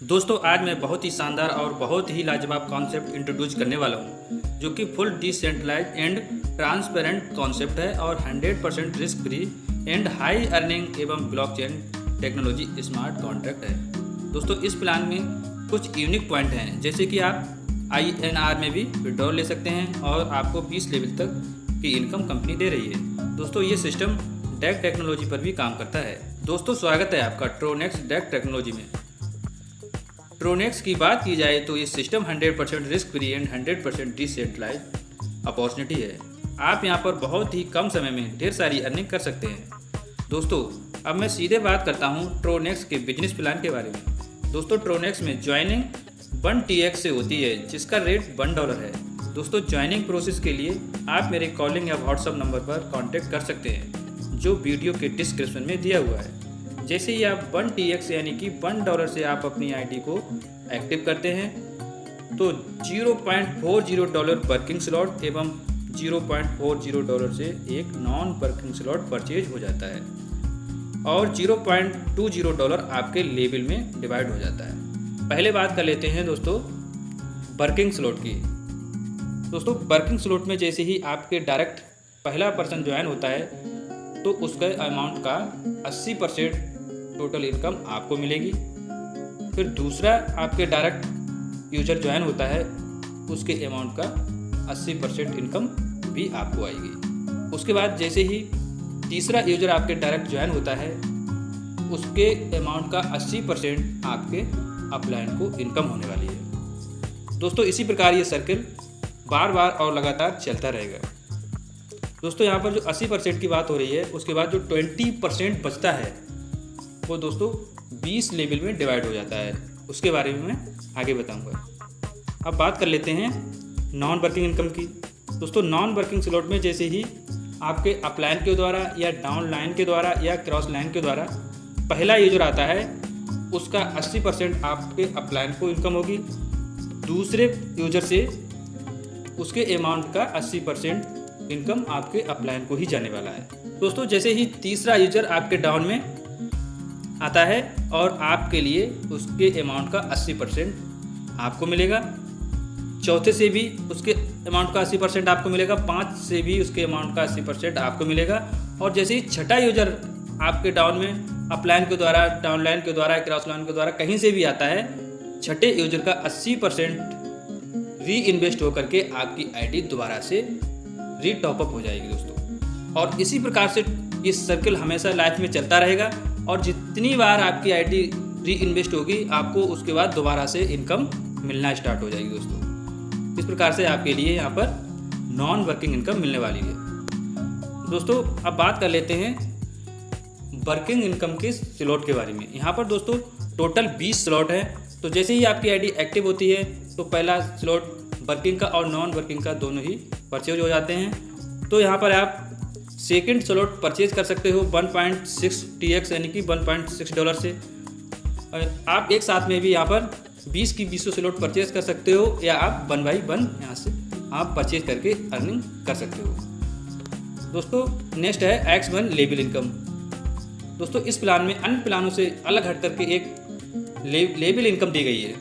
दोस्तों आज मैं बहुत ही शानदार और बहुत ही लाजवाब कॉन्सेप्ट इंट्रोड्यूस करने वाला हूँ जो कि full decentralize and transparent concept है और 100% risk free and high earning एवं ब्लॉकचेन टेक्नोलॉजी स्मार्ट कॉन्ट्रैक्ट है। दोस्तों इस प्लान में कुछ यूनिक पॉइंट हैं, जैसे कि आप INR में भी विड्रॉल ले सकते हैं और आपको 20 लेवल तक की इनकम कंपनी दे रही है। दोस्तों ये सिस्टम डेक टेक्नोलॉजी पर भी काम करता है। दोस्तों स्वागत है आपका ट्रोनेक्स डेक टेक्नोलॉजी में। ट्रोनेक्स की बात की जाए तो ये system 100% risk free and 100% decentralize opportunity है। आप यहाँ पर बहुत ही कम समय में ढेर सारी अर्निंग कर सकते हैं। दोस्तों अब मैं सीधे बात करता हूँ ट्रोनेक्स के बिजनेस प्लान के बारे में। दोस्तों ट्रोनेक्स में ज्वाइनिंग 1TX से होती है जिसका रेट $1 है। दोस्तों ज्वाइनिंग प्रोसेस के लिए आप मेरे कॉलिंग या व्हाट्सएप नंबर पर कॉन्टैक्ट कर सकते हैं जो वीडियो के डिस्क्रिप्शन में दिया हुआ है। जैसे ही आप 1TX यानी कि $1 से आप अपनी आईडी को एक्टिव करते हैं तो $0.40 वर्किंग स्लॉट एवं $0.40 से एक नॉन वर्किंग स्लॉट परचेज हो जाता है और $0.20 आपके लेवल में डिवाइड हो जाता है। पहले बात कर लेते हैं दोस्तों वर्किंग स्लॉट की। दोस्तों वर्किंग स्लॉट में जैसे ही आपके डायरेक्ट पहला पर्सन ज्वाइन होता है तो उसका अमाउंट का 80% टोटल इनकम आपको मिलेगी। फिर दूसरा आपके डायरेक्ट यूजर ज्वाइन होता है उसके अमाउंट का 80% इनकम भी आपको आएगी। उसके बाद जैसे ही तीसरा यूजर आपके डायरेक्ट ज्वाइन होता है उसके अमाउंट का 80% आपके अपलाइन को इनकम होने वाली है। दोस्तों इसी प्रकार ये सर्किल बार बार और लगातार चलता रहेगा। दोस्तों यहाँ पर जो 80% की बात हो रही है उसके बाद जो 20% बचता है वो दोस्तों 20 लेवल में डिवाइड हो जाता है। उसके बारे में मैं आगे बताऊंगा। अब बात कर लेते हैं नॉन वर्किंग इनकम की। दोस्तों नॉन वर्किंग स्लॉट में जैसे ही आपके अपलाइन के द्वारा या डाउन लाइन के द्वारा या क्रॉस लाइन के द्वारा पहला यूजर आता है उसका 80% आपके अपलाइन को इनकम होगी। दूसरे यूजर से उसके अमाउंट का 80% इनकम आपके अपलाइन को ही जाने वाला है। दोस्तों जैसे ही तीसरा यूजर आपके डाउन में आता है और आपके लिए उसके अमाउंट का 80% आपको मिलेगा। चौथे से भी उसके अमाउंट का 80% आपको मिलेगा। 5 से भी उसके अमाउंट का 80% आपको मिलेगा। और जैसे ही छठा यूजर आपके डाउन में अपलाइन के द्वारा, डाउन लाइन के द्वारा, क्रॉस लाइन के द्वारा कहीं से भी आता है, छठे यूजर का 80% री इन्वेस्ट होकर के आपकी आईडी दोबारा से री टॉपअप हो जाएगी दोस्तों। और इसी प्रकार से ये सर्किल हमेशा लाइफ में चलता रहेगा और जितनी बार आपकी आईडी री इन्वेस्ट होगी आपको उसके बाद दोबारा से इनकम मिलना स्टार्ट हो जाएगी दोस्तों। इस प्रकार से आपके लिए यहाँ पर नॉन वर्किंग इनकम मिलने वाली है। दोस्तों अब बात कर लेते हैं वर्किंग इनकम के स्लॉट के बारे में। यहाँ पर दोस्तों टोटल 20 स्लॉट है। तो जैसे ही आपकी आईडी एक्टिव होती है तो पहला स्लॉट वर्किंग का और नॉन वर्किंग का दोनों ही परचेज हो जाते हैं। तो यहाँ पर आप सेकंड स्लॉट परचेज कर सकते हो 1.6TX यानी कि $1.6 से। आप एक साथ में भी यहाँ पर 20 की 20 स्लॉट परचेज कर सकते हो या आप 1 बाई 1 यहाँ से आप परचेज करके अर्निंग कर सकते हो। दोस्तों नेक्स्ट है X1 लेबल इनकम। दोस्तों इस प्लान में अन्य प्लानों से अलग हट करके एक लेबल इनकम दी गई है।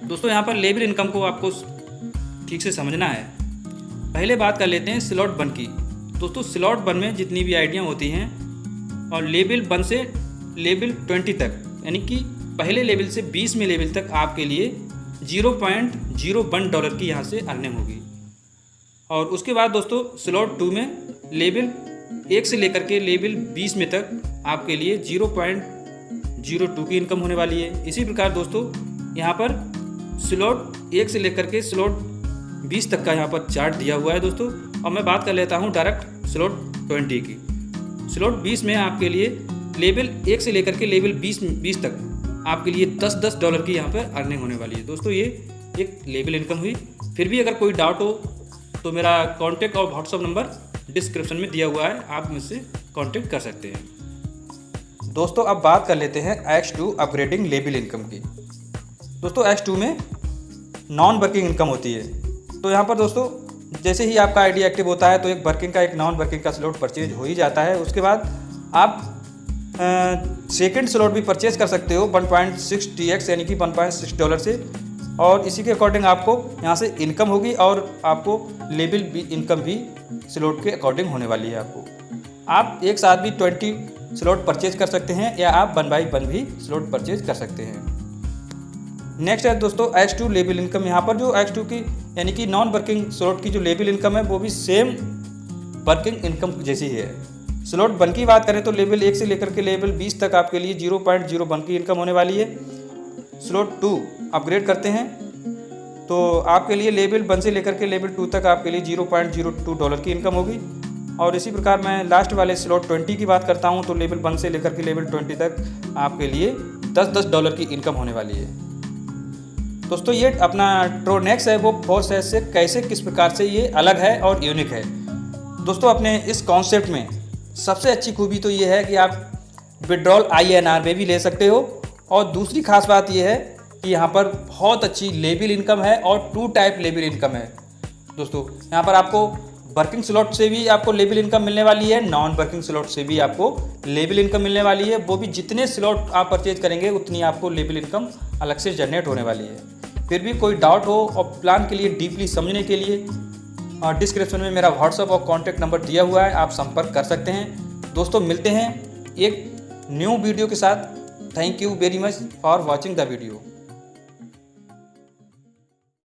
दोस्तों यहाँ पर लेबल इनकम को आपको ठीक से समझना है। पहले बात कर लेते हैं स्लॉट 1 की। दोस्तों स्लॉट 1 में जितनी भी आईडियाँ होती हैं और लेवल 1 से लेवल 20 तक यानी कि पहले लेवल से 20 में लेवल तक आपके लिए $0.01 की यहाँ से अर्निंग होगी। और उसके बाद दोस्तों स्लॉट 2 में लेवल 1 से लेकर के लेवल 20 में तक आपके लिए 0.02 की इनकम होने वाली है। इसी प्रकार दोस्तों यहाँ पर स्लॉट 1 से लेकर के स्लॉट 20 तक का यहाँ पर चार्ट दिया हुआ है दोस्तों। और मैं बात कर लेता हूँ डायरेक्ट स्लॉट 20 की। स्लॉट 20 में आपके लिए लेवल 1 से लेकर के लेवल 20 तक आपके लिए $10 की यहाँ पर अर्निंग होने वाली है। दोस्तों ये एक लेवल इनकम हुई। फिर भी अगर कोई डाउट हो तो मेरा कॉन्टैक्ट और व्हाट्सअप नंबर डिस्क्रिप्शन में दिया हुआ है, आप मुझसे कॉन्टैक्ट कर सकते हैं। दोस्तों अब बात कर लेते हैं X2 अपग्रेडिंग लेवल इनकम की। दोस्तों X2 में नॉन वर्किंग इनकम होती है। तो यहाँ पर दोस्तों जैसे ही आपका आईडी एक्टिव होता है तो एक वर्किंग का एक नॉन वर्किंग का स्लॉट परचेज हो ही जाता है। उसके बाद आप सेकंड स्लॉट भी परचेज कर सकते हो 1.6 TX यानी कि $1.6 से, और इसी के अकॉर्डिंग आपको यहाँ से इनकम होगी और आपको लेबल भी इनकम भी स्लॉट के अकॉर्डिंग होने वाली है। आपको आप एक साथ भी 20 स्लॉट परचेज कर सकते हैं या आप 1 बाई 1 भी स्लॉट परचेज कर सकते हैं। नेक्स्ट है दोस्तों X2 लेबल इनकम। यहाँ पर जो X2 की यानी कि नॉन वर्किंग स्लॉट की जो लेबल इनकम है वो भी सेम वर्किंग इनकम जैसी है। स्लॉट 1 की बात करें तो लेवल 1 से लेकर के लेवल 20 तक आपके लिए 0.01 की इनकम होने वाली है। स्लॉट 2 अपग्रेड करते हैं तो आपके लिए लेवल 1 से लेकर के लेवल 2 तक आपके लिए $0.02 की इनकम होगी। और इसी प्रकार मैं लास्ट वाले स्लॉट 20 की बात करता हूं तो लेवल 1 से लेकर के लेवल 20 तक आपके लिए $10 की इनकम होने वाली है। दोस्तों ये अपना ट्रोनेक्स है वो फोर्स से कैसे किस प्रकार से ये अलग है और यूनिक है। दोस्तों अपने इस कॉन्सेप्ट में सबसे अच्छी खूबी तो ये है कि आप विड्रॉल INR में भी ले सकते हो, और दूसरी खास बात ये है कि यहाँ पर बहुत अच्छी लेबल इनकम है और 2 टाइप लेबल इनकम है। दोस्तों यहाँ पर आपको वर्किंग स्लॉट से भी आपको लेबल इनकम मिलने वाली है, नॉन वर्किंग स्लॉट से भी आपको लेबल इनकम मिलने वाली है। वो भी जितने स्लॉट आप परचेज करेंगे उतनी आपको लेबल इनकम अलग से जनरेट होने वाली है। फिर भी कोई डाउट हो और प्लान के लिए डीपली समझने के लिए डिस्क्रिप्शन में मेरा व्हाट्सअप और कॉन्टैक्ट नंबर दिया हुआ है, आप संपर्क कर सकते हैं। दोस्तों मिलते हैं एक न्यू वीडियो के साथ। Thank you very much for watching the video.